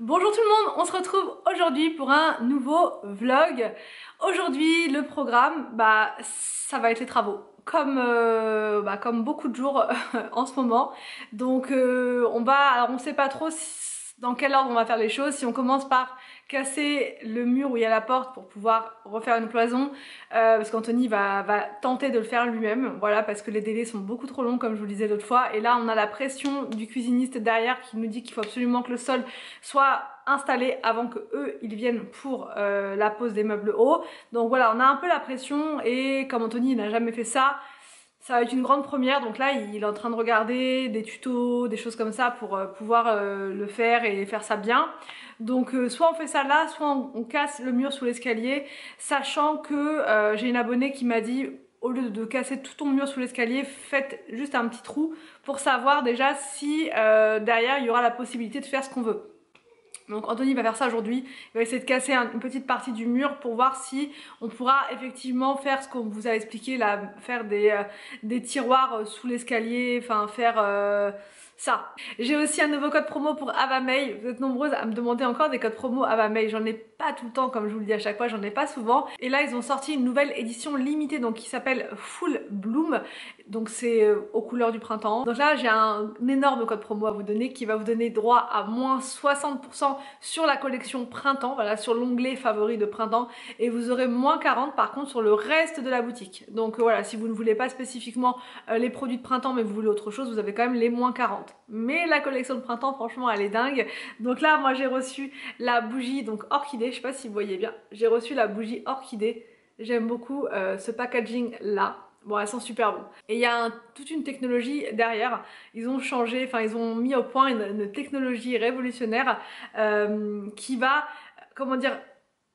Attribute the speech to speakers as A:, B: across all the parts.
A: Bonjour tout le monde, on se retrouve aujourd'hui pour un nouveau vlog. Aujourd'hui le programme, ça va être les travaux. Comme beaucoup de jours en ce moment. Donc alors on sait pas trop dans quel ordre on va faire les choses. Si on commence par casser le mur où il y a la porte pour pouvoir refaire une cloison, parce qu'Anthony va tenter de le faire lui-même, voilà, parce que les délais sont beaucoup trop longs comme je vous le disais l'autre fois. Et là on a la pression du cuisiniste derrière qui nous dit qu'il faut absolument que le sol soit installé avant que eux ils viennent pour la pose des meubles hauts. Donc voilà, on a un peu la pression et comme Anthony n'a jamais fait ça, ça va être une grande première. Donc là il est en train de regarder des tutos, des choses comme ça pour pouvoir le faire et faire ça bien. Donc soit on fait ça là, soit on casse le mur sous l'escalier, sachant que j'ai une abonnée qui m'a dit au lieu de casser tout ton mur sous l'escalier, faites juste un petit trou pour savoir déjà si derrière il y aura la possibilité de faire ce qu'on veut. Donc Anthony va faire ça aujourd'hui, il va essayer de casser une petite partie du mur pour voir si on pourra effectivement faire ce qu'on vous a expliqué là, faire des tiroirs sous l'escalier, enfin faire ça. J'ai aussi un nouveau code promo pour Avamay. Vous êtes nombreuses à me demander encore des codes promo Avamay. J'en ai pas tout le temps comme je vous le dis à chaque fois, j'en ai pas souvent. Et là ils ont sorti une nouvelle édition limitée donc qui s'appelle Full Bloom. Donc c'est aux couleurs du printemps. Donc là j'ai un énorme code promo à vous donner qui va vous donner droit à moins 60% sur la collection printemps, voilà, sur l'onglet favori de printemps, et vous aurez moins 40 par contre sur le reste de la boutique. Donc voilà, si vous ne voulez pas spécifiquement les produits de printemps mais vous voulez autre chose, vous avez quand même les moins 40. Mais la collection de printemps franchement elle est dingue. Donc là moi j'ai reçu la bougie donc orchidée, je sais pas si vous voyez bien, j'ai reçu la bougie orchidée. J'aime beaucoup ce packaging là. Bon, elles sont super bonnes. Et il y a toute une technologie derrière. Ils ont changé, enfin ils ont mis au point une technologie révolutionnaire qui va, comment dire,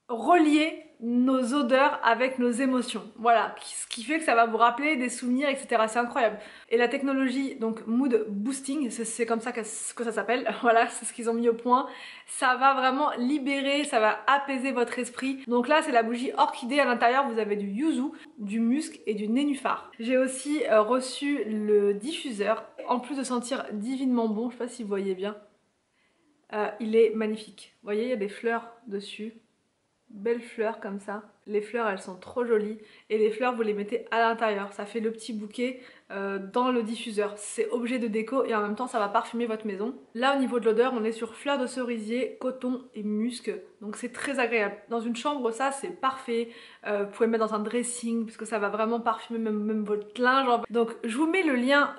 A: relier nos odeurs avec nos émotions. Voilà, ce qui fait que ça va vous rappeler des souvenirs, etc. C'est incroyable. Et la technologie, donc Mood Boosting, c'est comme ça que ça s'appelle. Voilà, c'est ce qu'ils ont mis au point. Ça va vraiment libérer, ça va apaiser votre esprit. Donc là, c'est la bougie orchidée. À l'intérieur, vous avez du yuzu, du musc et du nénuphar. J'ai aussi reçu le diffuseur. En plus de sentir divinement bon, je sais pas si vous voyez bien, il est magnifique. Vous voyez, il y a des fleurs dessus. Belles fleurs comme ça. Les fleurs elles sont trop jolies et les fleurs vous les mettez à l'intérieur, ça fait le petit bouquet dans le diffuseur. C'est objet de déco et en même temps ça va parfumer votre maison. Là au niveau de l'odeur on est sur fleurs de cerisier, coton et musc, donc c'est très agréable. Dans une chambre ça c'est parfait, vous pouvez mettre dans un dressing parce que ça va vraiment parfumer même votre linge. Donc je vous mets le lien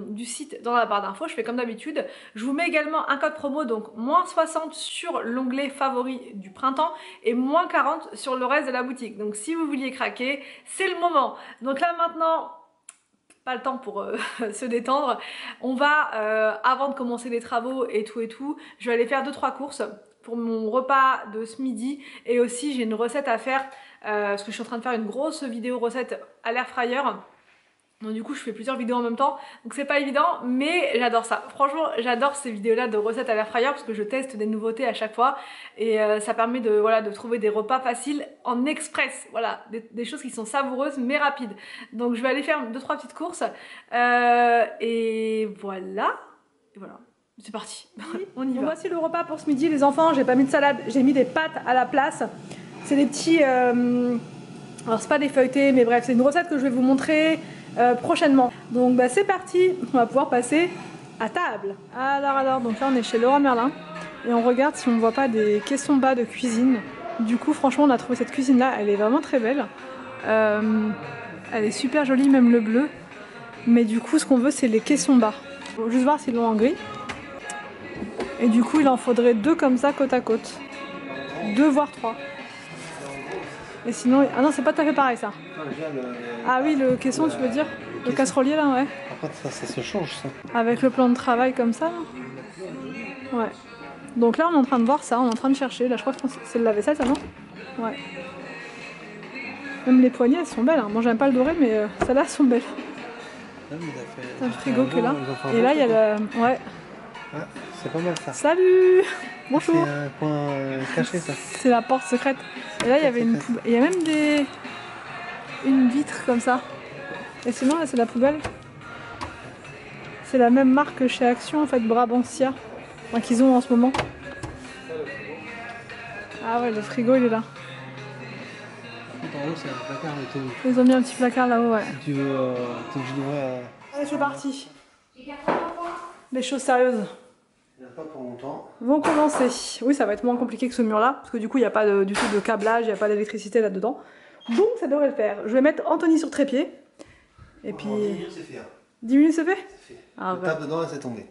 A: du site dans la barre d'infos, je fais comme d'habitude. Je vous mets également un code promo donc moins 60 sur l'onglet favori du printemps et moins 40 sur le reste de la boutique. Donc si vous vouliez craquer, c'est le moment. Donc là maintenant, pas le temps pour se détendre. On va, avant de commencer les travaux et tout, je vais aller faire 2-3 courses pour mon repas de ce midi. Et aussi j'ai une recette à faire, parce que je suis en train de faire une grosse vidéo recette à l'air fryer. Donc du coup je fais plusieurs vidéos en même temps, donc c'est pas évident, mais j'adore ça. Franchement j'adore ces vidéos là de recettes à l'air fryer parce que je teste des nouveautés à chaque fois et ça permet de trouver des repas faciles en express, voilà, des choses qui sont savoureuses mais rapides. Donc je vais aller faire 2-3 petites courses et voilà, c'est parti. On y va. Voici le repas pour ce midi les enfants, j'ai pas mis de salade, j'ai mis des pâtes à la place. C'est des petits, alors c'est pas des feuilletés mais bref c'est une recette que je vais vous montrer prochainement. Donc c'est parti, on va pouvoir passer à table. Alors, donc là on est chez Leroy Merlin et on regarde si on voit pas des caissons bas de cuisine. Du coup franchement on a trouvé cette cuisine là, elle est vraiment très belle. Elle est super jolie, même le bleu. Mais du coup ce qu'on veut c'est les caissons bas. Faut juste voir s'ils l'ont en gris. Et du coup il en faudrait 2 comme ça côte à côte. 2 voire 3. Et sinon, ah non c'est pas tout à fait pareil ça. Ah oui le caisson tu veux dire. Le casserolier là ouais.
B: Après ça se change ça.
A: Avec le plan de travail comme ça là. Ouais. Donc là on est en train de voir ça, on est en train de chercher. Là je crois que c'est le lave-vaisselle ça non. Ouais. Même les poignées elles sont belles hein. Moi j'aime pas le doré mais celles-là elles sont belles. C'est un frigo qui est là. Et là il y a le... Ouais.
B: Ah, c'est pas mal ça.
A: Salut. Bonjour.
B: C'est un coin caché ça.
A: C'est la porte secrète. Et là il y avait une poubelle. Il y a même une vitre comme ça. Et sinon là c'est la poubelle. C'est la même marque que chez Action en fait, Brabantia. Enfin, qu'ils ont en ce moment. Ah ouais, le frigo il est là.
B: En haut, c'est un placard, mais
A: Ils ont mis un petit placard là-haut, ouais.
B: tu veux t'es obligé d'ouvrir.
A: Allez, c'est parti. Les choses sérieuses
B: Il n'y en a pas pour longtemps.
A: vont commencer. Oui, ça va être moins compliqué que ce mur-là, parce que du coup, il n'y a pas du tout de câblage, il n'y a pas d'électricité là-dedans. Donc, ça devrait le faire. Je vais mettre Anthony sur trépied. Et puis...
B: 10 minutes, c'est fait.
A: 10 minutes, c'est fait?
B: C'est fait.
A: Ah,
B: Je
A: ouais.
B: tape dedans et c'est tombé.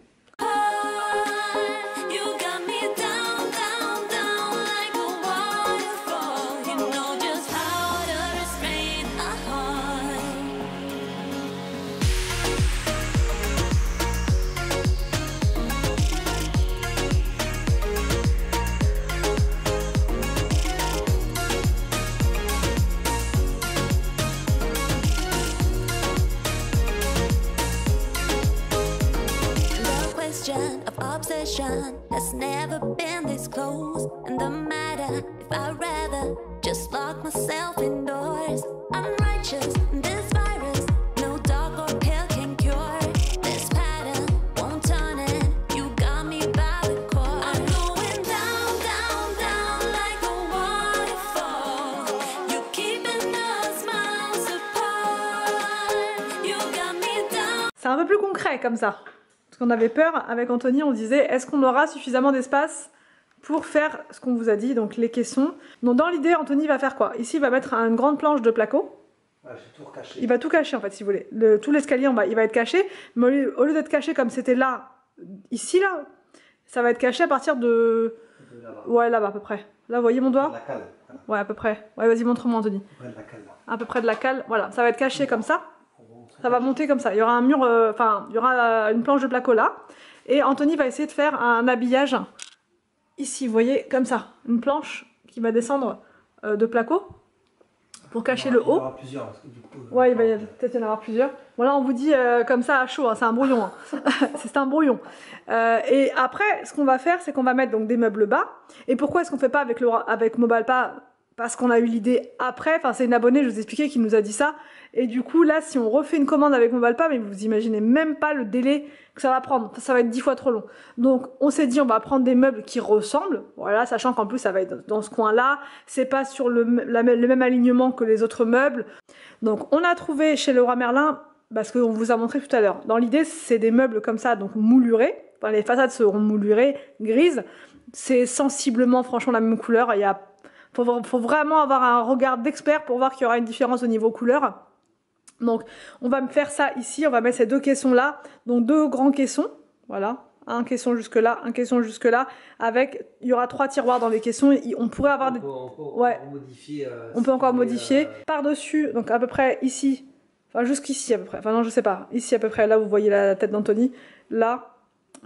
C: Of obsession that's never been this close. And the matter if I'd rather just lock myself indoors. I'm righteous, this virus, no dog or pill can cure. This pattern won't turn it. You got me by the cord. I'm going down, down, down like a waterfall. You're keeping us miles apart. You got me down.
A: C'est un peu plus concret comme ça. Parce qu'on avait peur, avec Anthony, on disait est-ce qu'on aura suffisamment d'espace pour faire ce qu'on vous a dit, donc les caissons. Donc dans l'idée, Anthony va faire quoi? Ici, il va mettre une grande planche de placo.
B: Ouais, j'ai tout recaché.
A: Il va tout cacher en fait, si vous voulez. Tout l'escalier en bas, il va être caché. Mais au lieu d'être caché comme c'était là, ici, là, ça va être caché à partir de...
B: Là-bas.
A: Ouais, là-bas à peu près. Là, vous voyez mon doigt?
B: La cale. Voilà.
A: Ouais, à peu près. Ouais, vas-y, montre-moi, Anthony.
B: Près de la cale, là.
A: À peu près de la cale. Voilà, ça va être caché comme ça. Ça va monter comme ça. Il y aura un mur, enfin, il y aura une planche de placo là. Et Anthony va essayer de faire un habillage ici, vous voyez, comme ça. Une planche qui va descendre de placo pour cacher le
B: Il y en
A: haut.
B: aura plusieurs. Parce que du coup,
A: Ouais, il va peut-être y en avoir plusieurs. Bon, là, on vous dit comme ça à chaud, hein, c'est un brouillon. Hein. C'est un brouillon. Et après, ce qu'on va faire, c'est qu'on va mettre donc, des meubles bas. Et pourquoi est-ce qu'on ne fait pas avec Mobilepa? Parce qu'on a eu l'idée après. Enfin, c'est une abonnée, je vous expliquais, qui nous a dit ça. Et du coup, là, si on refait une commande avec Mobilepa, mais vous imaginez même pas le délai que ça va prendre. Ça va être 10 fois trop long. Donc, on s'est dit, on va prendre des meubles qui ressemblent. Voilà, sachant qu'en plus, ça va être dans ce coin-là. C'est pas sur le même alignement que les autres meubles. Donc, on a trouvé chez Leroy Merlin, parce qu'on vous a montré tout à l'heure. Dans l'idée, c'est des meubles comme ça, donc moulurés. Enfin, les façades seront moulurées, grises. C'est sensiblement, franchement, la même couleur. Faut vraiment avoir un regard d'expert pour voir qu'il y aura une différence au niveau couleur. Donc, on va me faire ça ici. On va mettre ces deux caissons là. Donc, deux grands caissons. Voilà. Un caisson jusque là, un caisson jusque là. Avec, il y aura 3 tiroirs dans les caissons. On pourrait avoir des... Ouais.
B: Modifier,
A: on peut encore modifier. Par-dessus, donc à peu près ici. Enfin, jusqu'ici à peu près. Enfin, non, je sais pas. Ici à peu près. Là, vous voyez la tête d'Anthony. Là,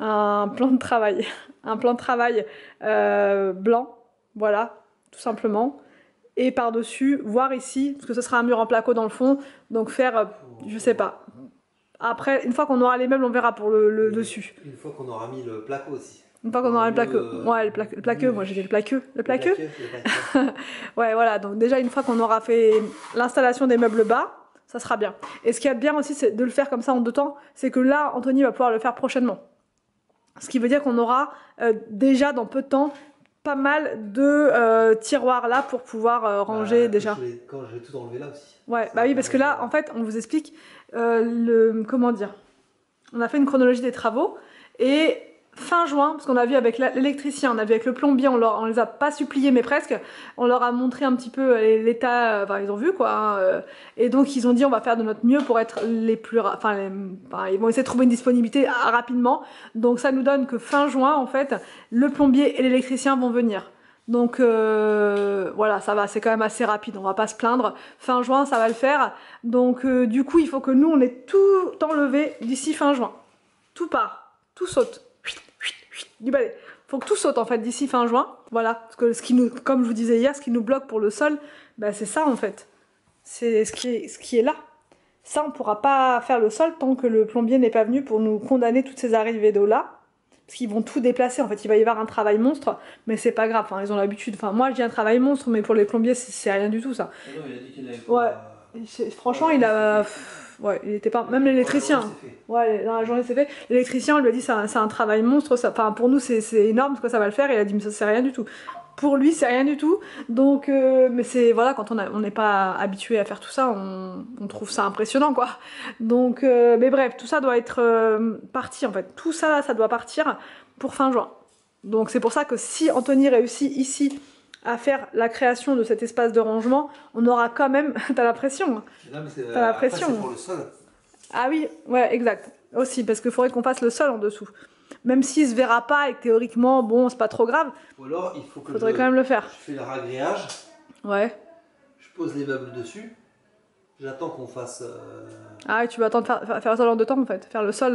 A: un plan de travail. Un plan de travail blanc. Voilà. Tout simplement. Et par-dessus, voir ici, parce que ce sera un mur en placo dans le fond, donc faire, je sais pas. Après, une fois qu'on aura les meubles, on verra pour le dessus.
B: Une fois qu'on aura mis le placo aussi.
A: Une fois qu'on aura le plaqueux. Ouais, le plaqueux, moi j'ai dit le plaqueux. Le plaqueux. Ouais, voilà, donc déjà une fois qu'on aura fait l'installation des meubles bas, ça sera bien. Et ce qu'il y a de bien aussi, c'est de le faire comme ça en 2 temps, c'est que là, Anthony va pouvoir le faire prochainement. Ce qui veut dire qu'on aura déjà dans peu de temps pas mal de tiroirs là pour pouvoir ranger déjà.
B: Quand je vais tout enlever là aussi.
A: Ouais, bah oui, parce que là, en fait, on vous explique comment dire. On a fait une chronologie des travaux et fin juin, parce qu'on a vu avec l'électricien, on a vu avec le plombier, on les a pas suppliés, mais presque. On leur a montré un petit peu l'état, enfin ils ont vu quoi. Hein, et donc ils ont dit on va faire de notre mieux pour être les plus, enfin ils vont essayer de trouver une disponibilité rapidement. Donc ça nous donne que fin juin en fait, le plombier et l'électricien vont venir. Donc voilà, ça va, c'est quand même assez rapide, on va pas se plaindre. Fin juin, ça va le faire. Donc du coup, il faut que nous, on ait tout enlevé d'ici fin juin. Tout part, tout saute. Du balai. Faut que tout saute en fait d'ici fin juin. Voilà, parce que comme je vous disais hier, ce qui nous bloque pour le sol, bah, c'est ça en fait. C'est ce qui est là. Ça, on pourra pas faire le sol tant que le plombier n'est pas venu pour nous condamner toutes ces arrivées d'eau là. Parce qu'ils vont tout déplacer, en fait, il va y avoir un travail monstre, mais c'est pas grave, enfin, ils ont l'habitude. Enfin, moi, je dis un travail monstre, mais pour les plombiers, c'est rien du tout, ça.
B: Non, il a dit qu'il avait
A: Ouais, franchement, il a... Ouais, il était pas... Même l'électricien. Ouais, dans la journée, c'est fait. L'électricien, lui a dit, c'est un travail monstre, ça... Enfin, pour nous, c'est énorme, parce que ça va le faire, et il a dit, mais ça, c'est rien du tout. pour lui c'est rien du tout. Donc mais c'est voilà, quand on n'est pas habitué à faire tout ça, on trouve ça impressionnant quoi. Donc mais bref, tout ça doit être parti en fait. Tout ça doit partir pour fin juin. Donc c'est pour ça que si Anthony réussit ici à faire la création de cet espace de rangement, on aura quand même... T'as la pression. T'as la pression.
B: C'est pour le sol.
A: Ah oui, ouais, exact. Aussi, parce qu'il faudrait qu'on fasse le sol en dessous. Même s'il se verra pas et que théoriquement, bon, c'est pas trop grave.
B: Ou alors, il faut que
A: faudrait quand même le faire.
B: Je fais le ragréage.
A: Ouais.
B: Je pose les meubles dessus. J'attends qu'on fasse...
A: Ah oui, tu vas attendre faire le sol en 2 temps en fait. Faire le sol...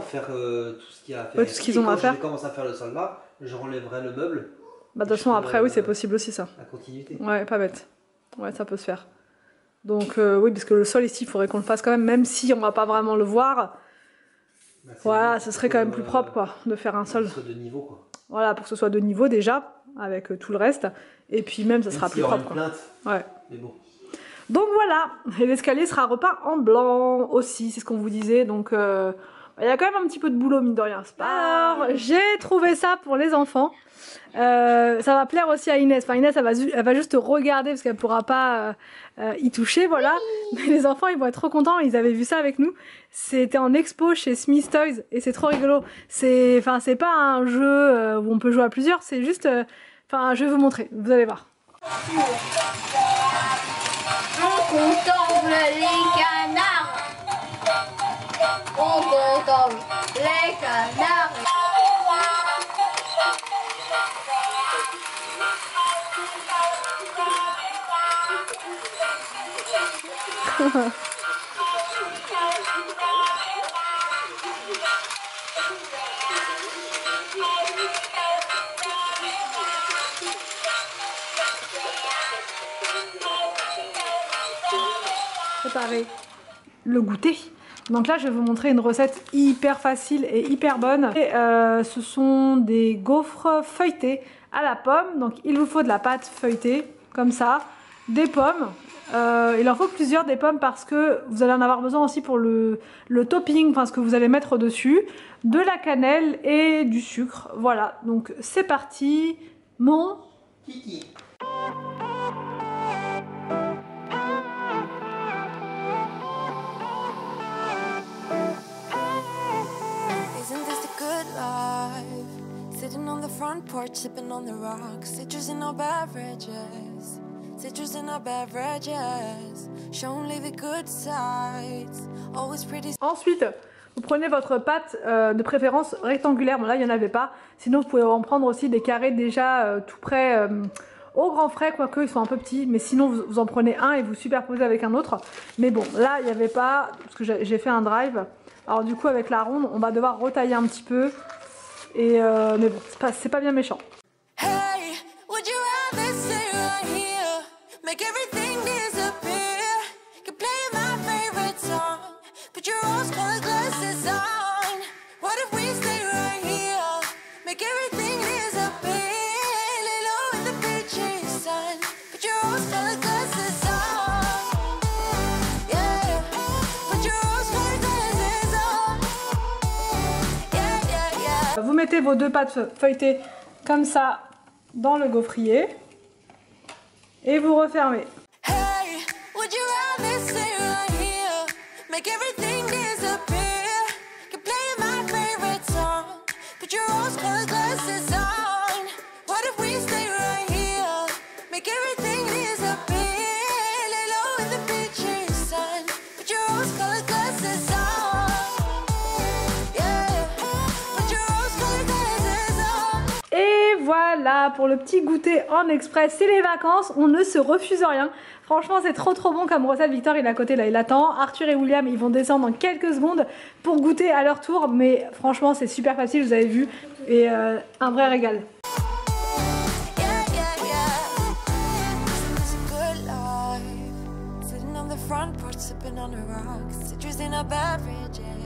B: faire tout ce qu'il y a à faire.
A: Ouais, tout ce qu'ils ont à faire.
B: Quand je commence à faire le sol là, je relèverai le meuble.
A: Bah de toute façon, après, oui, c'est possible aussi ça.
B: La continuité.
A: Ouais, pas bête. Ouais, ça peut se faire. Donc oui, parce que le sol ici, il faudrait qu'on le fasse quand même, même si on va pas vraiment le voir.
B: Bah,
A: voilà, ce serait quand même plus propre quoi, de faire un sol.
B: Pour que ce soit de niveau quoi.
A: Voilà, pour que ce soit de niveau déjà, avec tout le reste. Et puis même, ça sera plus propre quoi.
B: Plainte,
A: ouais.
B: Mais bon.
A: Donc voilà, et l'escalier sera repeint en blanc aussi, c'est ce qu'on vous disait. Donc il y a quand même un petit peu de boulot mine de rien. Alors, j'ai trouvé ça pour les enfants. Ça va plaire aussi à Inès. Enfin, Inès, elle va juste regarder parce qu'elle pourra pas y toucher, voilà. Mais les enfants, ils vont être trop contents. Ils avaient vu ça avec nous. C'était en expo chez Smith Toys et c'est trop rigolo. C'est pas un jeu où on peut jouer à plusieurs. C'est juste, je vais vous montrer. Vous allez voir.
D: On contemple les canards. On contemple les canards.
A: Préparer le goûter. Donc là je vais vous montrer une recette hyper facile et hyper bonne. Et, ce sont des gaufres feuilletées à la pomme. Donc il vous faut de la pâte feuilletée comme ça, des pommes. Il en faut plusieurs des pommes parce que vous allez en avoir besoin aussi pour le topping, enfin ce que vous allez mettre dessus, de la cannelle et du sucre. Voilà, donc c'est parti, mon
B: Kiki.
C: Sitting on the front porch, sipping on the rocks. Citrus in our beverages. Citrus in our beverages. Show only the good sides. Always pretty.
A: Ensuite, vous prenez votre pâte de préférence rectangulaire. Bon là, il n'y en avait pas. Sinon, vous pouvez en prendre aussi des carrés déjà tout près au grand frais, quoique ils sont un peu petits. Mais sinon, vous en prenez un et vous superposez avec un autre. Mais bon, là, il n'y avait pas, parce que j'ai fait un drive. Alors du coup, avec la ronde, on va devoir retailler un petit peu. Et mais bon, c'est pas bien méchant.
C: Hey, would you rather stay right here? Make everything disappear. Could play my favorite song. Put your rose-colored glasses on. What if we stay right here? Make everything disappear. Lay low in the beachy sun. Put your rose-colored glasses on. Yeah, put your rose-colored glasses on. Yeah, yeah, yeah.
A: Vous mettez vos 2 pâtes feuilletées comme ça dans le gaufrier et vous refermez.
C: Hey, would you rather stay right here? Make everything disappear. Could play my favorite song. Put your rose-colored glasses on. What if we stay right here? Make everything disappear. Lay low in the beachy sun. Put your rose-colored glasses on. Yeah, put your rose-colored glasses on.
A: Et voilà pour le petit goûter en express. C'est les vacances, on ne se refuse rien. Franchement, c'est trop bon comme recette. Victor, il est à côté là, il attend. Arthur et William, ils vont descendre dans quelques secondes pour goûter à leur tour. Mais franchement, c'est super facile, vous avez vu. Et un vrai régal.
C: Yeah, yeah, yeah. It's a good life. Sitting on the front porch, sipping on the rocks. Citrus in our beverages.